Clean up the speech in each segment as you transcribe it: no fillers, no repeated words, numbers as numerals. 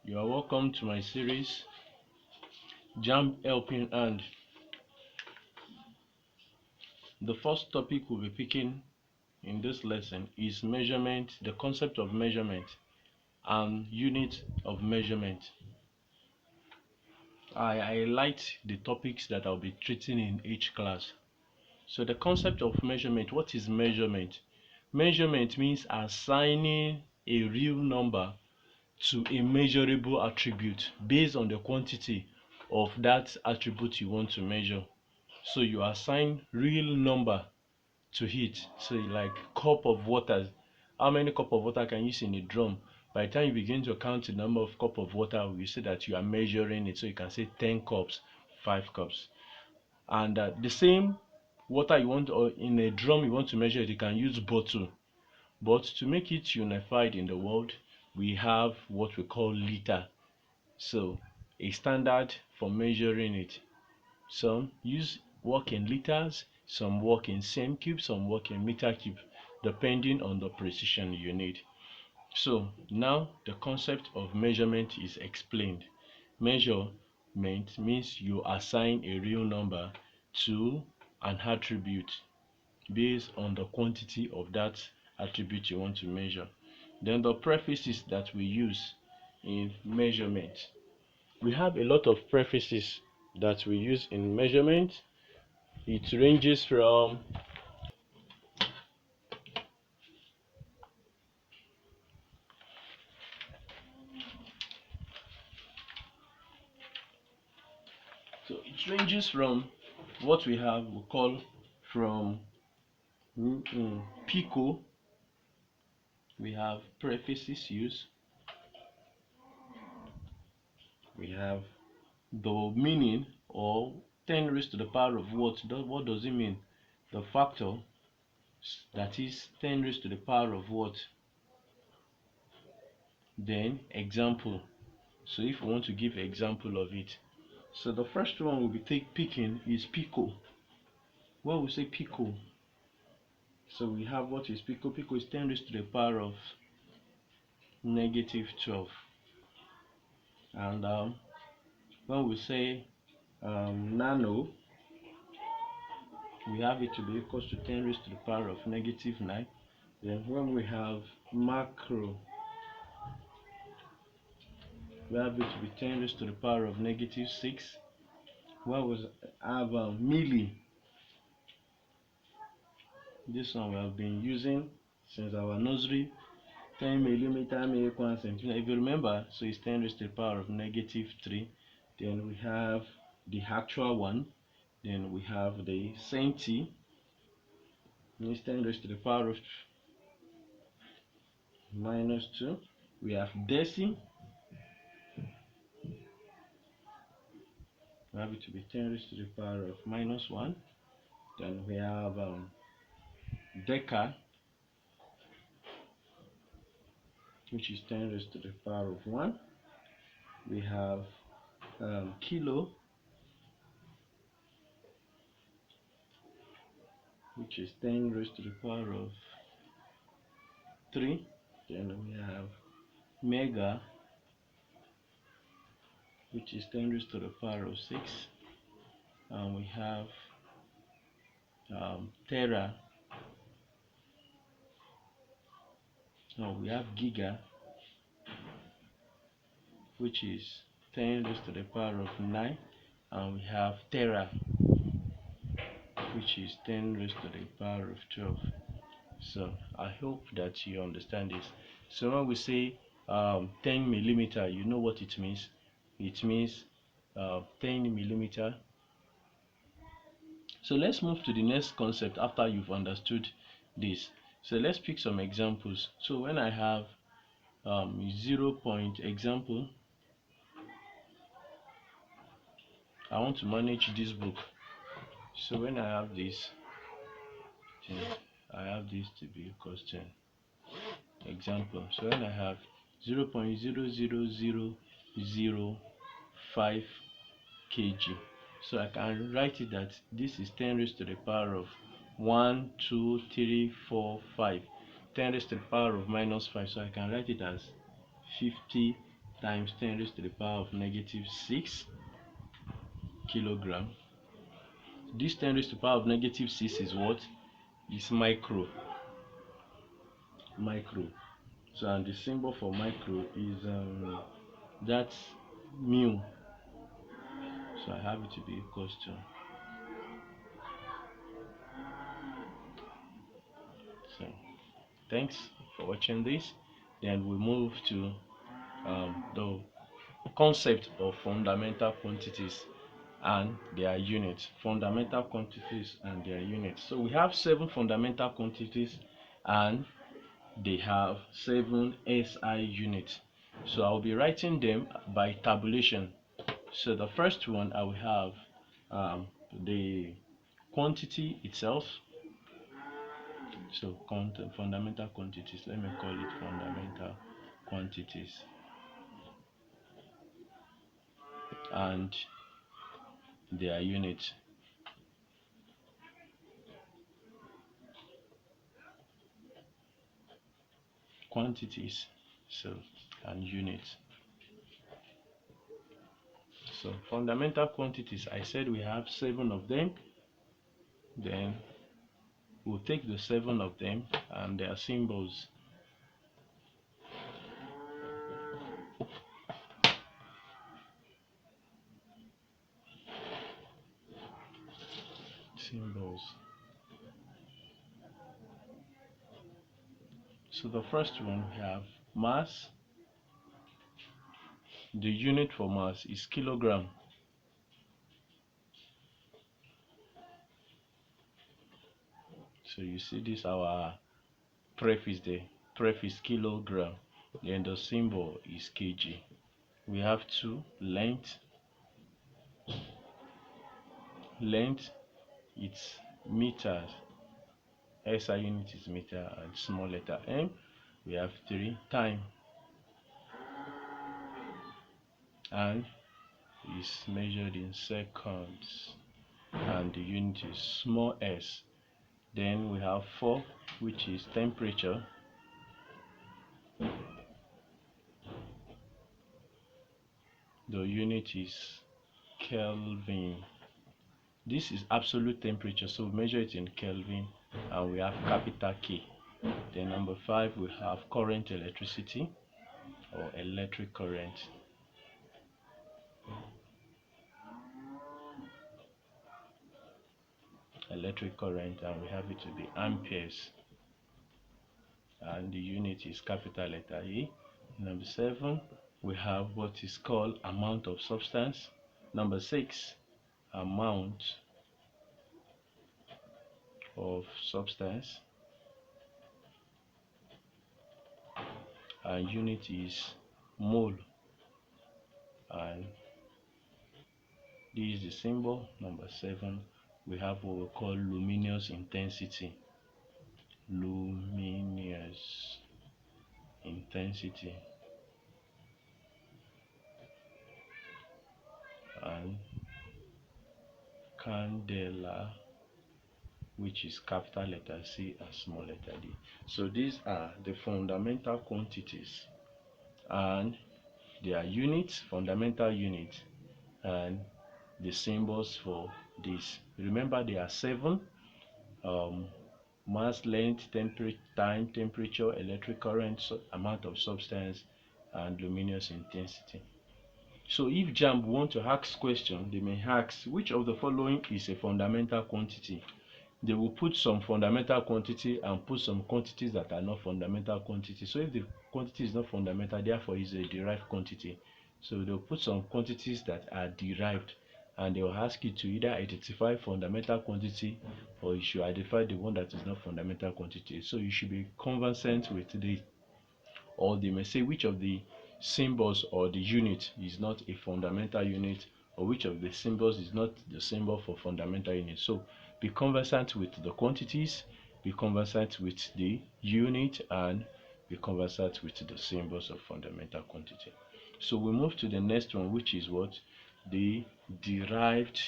You are welcome to my series, Jam Helping Hand. The first topic we'll be picking in this lesson is measurement, the concept of measurement and unit of measurement. I highlight the topics that I'll be treating in each class. So the concept of measurement, what is measurement? Measurement means assigning a real number to a measurable attribute based on the quantity of that attribute you want to measure. So you assign real number to it. So like cup of water, how many cup of water can you use in a drum? By the time you begin to count the number of cup of water, you say that you are measuring it. So you can say 10 cups, 5 cups. And the same water you want, or in a drum you want to measure it, you can use bottle. But to make it unified in the world, we have what we call liter. So a standard for measuring it. Some work in liters, some work in cent cube, some work in meter cube, depending on the precision you need. So now the concept of measurement is explained. Measurement means you assign a real number to an attribute based on the quantity of that attribute you want to measure. Then the prefixes that we use in measurement. We have a lot of prefixes that we use in measurement. It ranges from what we call from pico. We have prefixes used. We have the meaning, or 10 raised to the power of what? What does it mean? The factor, that is 10 raised to the power of what? Then example. So if we want to give example of it, so the first one we'll be picking is pico. When we say pico, so we have what is pico. Pico is 10 raised to the power of -12. And when we say nano, we have it to be equal to 10 raised to the power of -9. Then when we have macro, we have it to be 10 raised to the power of -6. When we have milli, this one we have been using since our nursery. 10 millimeter may equal 1 centimeter. If you remember, so it's 10 raised to the power of -3. Then we have the actual one. Then we have the centi. It's 10 raised to the power of -2. We have deci. We have it to be 10 raised to the power of -1. Then we have deca, which is 10 raised to the power of 1. We have kilo, which is 10 raised to the power of 3. Then we have mega, which is 10 raised to the power of 6. And we have tera. Now we have giga, which is 10 raised to the power of 9. And we have tera, which is 10 raised to the power of 12. So I hope that you understand this. So when we say 10 millimeter, you know what it means. It means 10 millimeter. So let's move to the next concept after you've understood this. So let's pick some examples. So when I have 0 point example, I want to manage this book. So when I have this, I have this to be equal to 10 example. So when I have 0.00005 kg, so I can write it that this is 10 raised to the power of 1, 2, 3, 4, 5. 10 raised to the power of -5, so I can write it as 50 times 10 raised to the power of negative 6 kilogram. This 10 raised to the power of negative 6 is what? Is micro. So and the symbol for micro is that's mu. So I have it to be equals to. So thanks for watching this. Then we move to the concept of fundamental quantities and their units. Fundamental quantities and their units. So we have 7 fundamental quantities and they have 7 SI units. So I'll be writing them by tabulation. So the first one I will have the quantity itself. So fundamental quantities, let me call it fundamental quantities, and their units. Quantities, so, and units. So fundamental quantities, I said we have 7 of them. Then we'll take the 7 of them and their symbols. So the first one we have mass. The unit for mass is kilogram. So you see this our preface there. Preface kilogram. Then the symbol is kg. We have 2 length. Length, it's meters. SI unit is meter and small letter m. We have 3 time, and is measured in seconds, and the unit is small s. Then we have 4, which is temperature. The unit is Kelvin. This is absolute temperature, so we measure it in Kelvin, and we have capital K. Then number 5, we have current electricity or electric current. Electric current, and we have it to be amperes, and the unit is capital letter E. Number 7, we have what is called amount of substance. Number 6, amount of substance, and unit is mole, and this is the symbol. Number 7, we have what we call luminous intensity. Luminous intensity, and candela, which is capital letter C and small letter D. So these are the fundamental quantities and their units, fundamental units, and the symbols for this. Remember, there are 7: mass, length, time, temperature, electric current, amount of substance, and luminous intensity. So if JAMB want to ask question, they may ask which of the following is a fundamental quantity. They will put some fundamental quantity and put some quantities that are not fundamental quantity. So if the quantity is not fundamental, therefore is a derived quantity. So they'll put some quantities that are derived, and they will ask you to either identify fundamental quantity or you should identify the one that is not fundamental quantity. So you should be conversant with the, or they may say which of the symbols or the unit is not a fundamental unit, or which of the symbols is not the symbol for fundamental unit. So be conversant with the quantities, be conversant with the unit, and be conversant with the symbols of fundamental quantity. So we move to the next one, which is what? The derived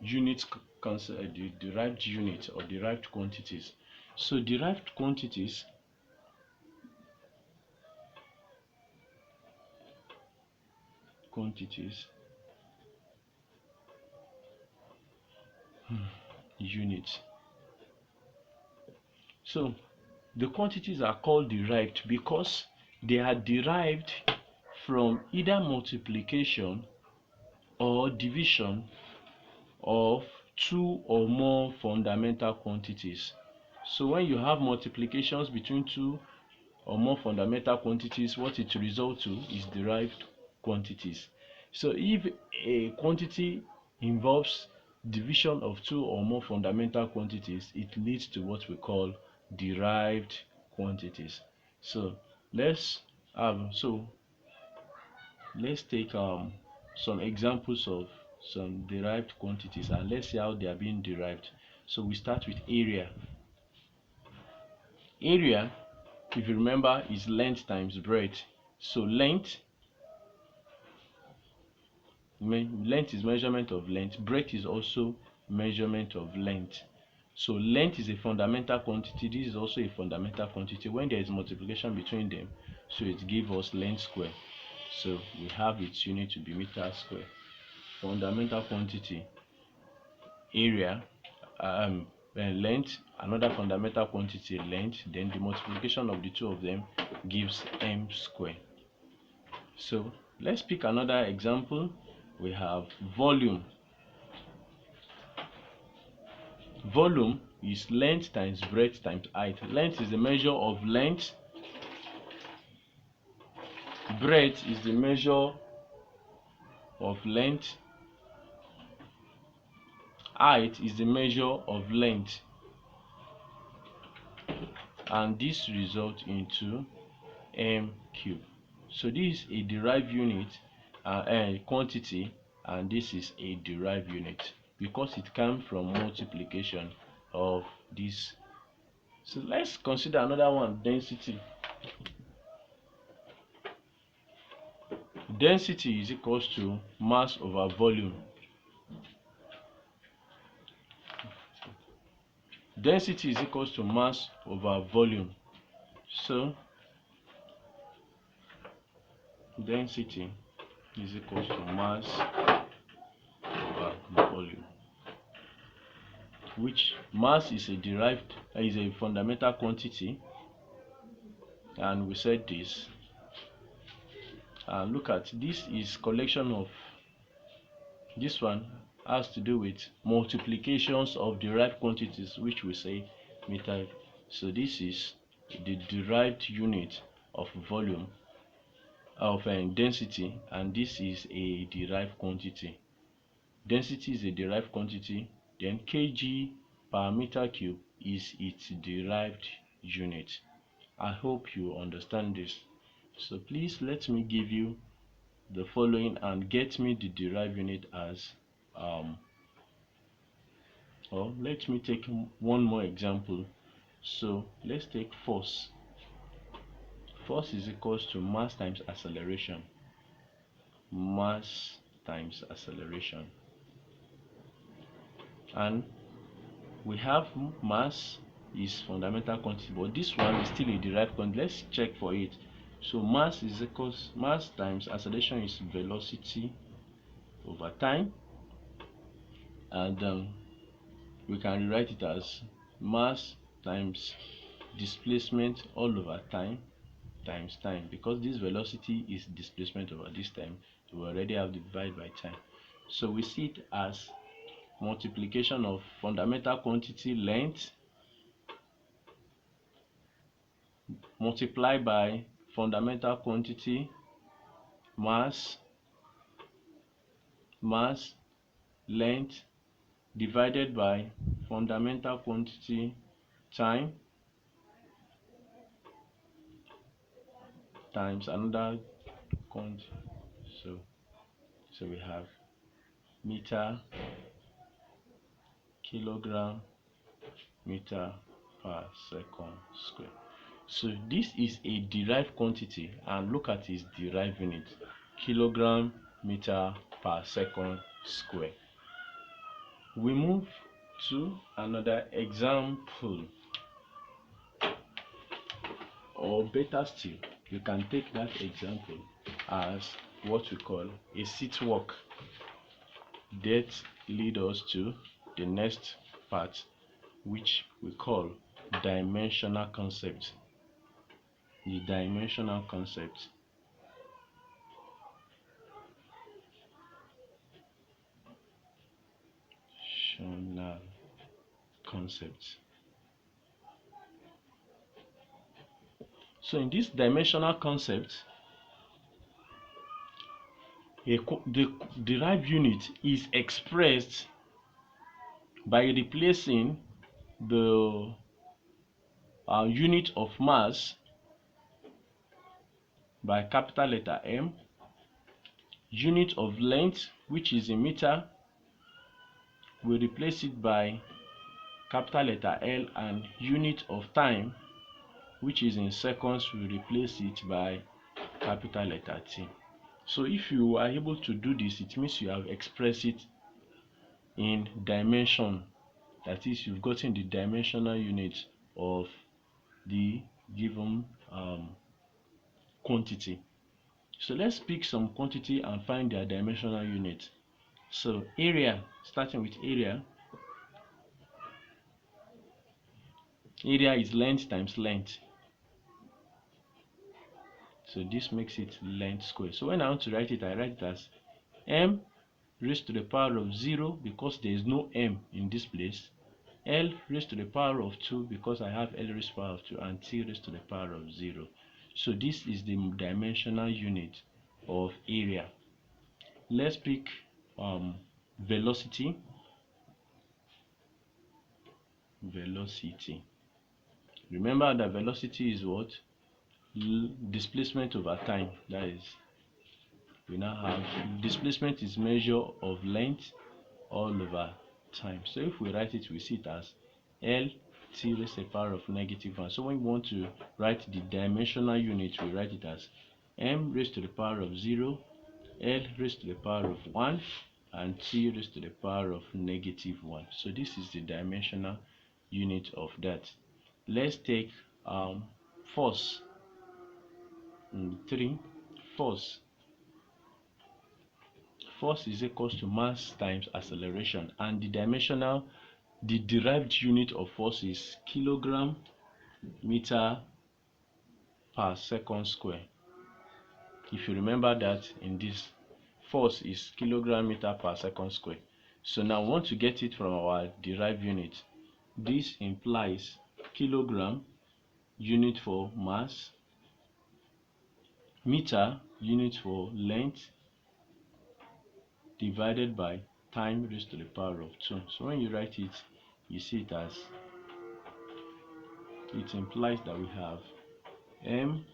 unit concept, the derived unit or derived quantities. So derived quantities quantities units. So the quantities are called derived because they are derived from either multiplication or division of two or more fundamental quantities. So when you have multiplications between two or more fundamental quantities, what it results to is derived quantities. So if a quantity involves division of two or more fundamental quantities, it leads to what we call derived quantities. So let's take some examples of some derived quantities, and let's see how they are being derived. So we start with area. Area, if you remember, is length times breadth. So length is measurement of length, breadth is also measurement of length. So length is a fundamental quantity, this is also a fundamental quantity. When there is multiplication between them, so it gives us length square. So we have its unit to be meter square. Fundamental quantity, area, length, another fundamental quantity, length, then the multiplication of the two of them gives m square. So let's pick another example. We have volume. Volume is length times breadth times height. Length is the measure of length, breadth is the measure of length, height is the measure of length, and this results into m cubed. So this is a derived unit quantity, and this is a derived unit because it comes from multiplication of this. So let's consider another one, density. Density is equals to mass over volume. Density is equals to mass over volume. So density is equals to mass over volume, which mass is a fundamental quantity, and we said this. And look at this, is collection of, this one has to do with multiplications of derived quantities, which we say meter. So this is the derived unit of volume of density, and this is a derived quantity. Density is a derived quantity, then kg per meter cube is its derived unit. I hope you understand this. So please let me give you the following and get me the derived unit as or let me take one more example. So let's take force. Force is equals to mass times acceleration. Mass times acceleration. And we have mass is fundamental quantity, but this one is still a derived quantity. Let's check for it. So mass is equals, mass times acceleration is velocity over time, and we can rewrite it as mass times displacement all over time times time, because this velocity is displacement over this time, so we already have the divide by time. So we see it as multiplication of fundamental quantity length multiplied by fundamental quantity mass length divided by fundamental quantity time times another quantity. So we have meter, kilogram, meter per second square. So this is a derived quantity, and look at its derived unit, kilogram meter per second square. We move to another example, or better still, you can take that example as what we call a seat walk. That leads us to the next part, which we call dimensional concept. The dimensional concept. Dimensional concept. So in this dimensional concept, the derived unit is expressed by replacing the unit of mass by capital letter M, unit of length, which is in meter, we replace it by capital letter L, and unit of time, which is in seconds, we replace it by capital letter T. So if you are able to do this, it means you have expressed it in dimension. That is, you've gotten the dimensional unit of the given quantity. So let's pick some quantity and find their dimensional unit. So area, starting with area is length times length. So this makes it length square. So when I want to write it, I write it as m raised to the power of 0 because there is no m in this place, L raised to the power of 2 because I have L raised to the power of 2, and T raised to the power of 0. So this is the dimensional unit of area. Let's pick velocity. Velocity. Remember that velocity is what? Displacement over time. That is, we now have displacement is measure of length all over time. So if we write it, we see it as L T raised to the power of -1. So when we want to write the dimensional unit, we write it as m raised to the power of 0, L raised to the power of 1, and T raised to the power of -1. So this is the dimensional unit of that. Let's take force. 3. Force. Force is equals to mass times acceleration, and the derived unit of force is kilogram meter per second square. If you remember that in this, force is kilogram meter per second square. So now we want to get it from our derived unit. This implies kilogram unit for mass, meter unit for length, divided by time raised to the power of 2. So when you write it, you see it as, it implies that we have m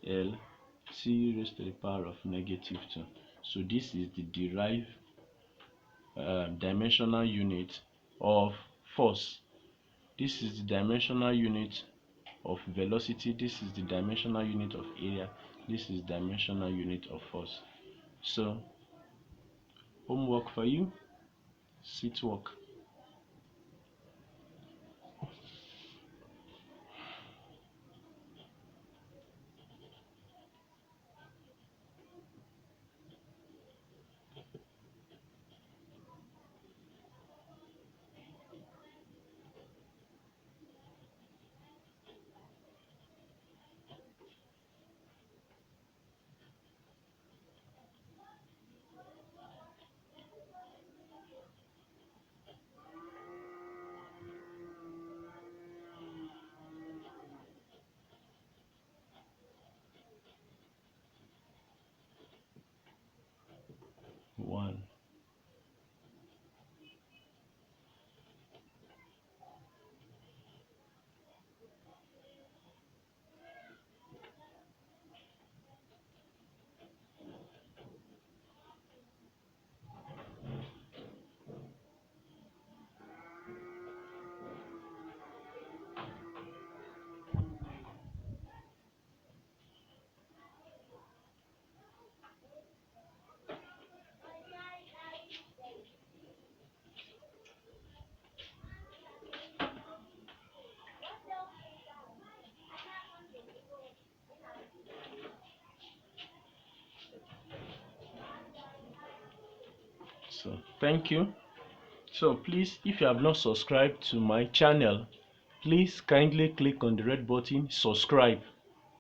L T raised to the power of -2. So this is the derived dimensional unit of force. This is the dimensional unit of velocity. This is the dimensional unit of area. This is dimensional unit of force. So homework for you, sit work. So thank you. So please, if you have not subscribed to my channel, please kindly click on the red button, subscribe.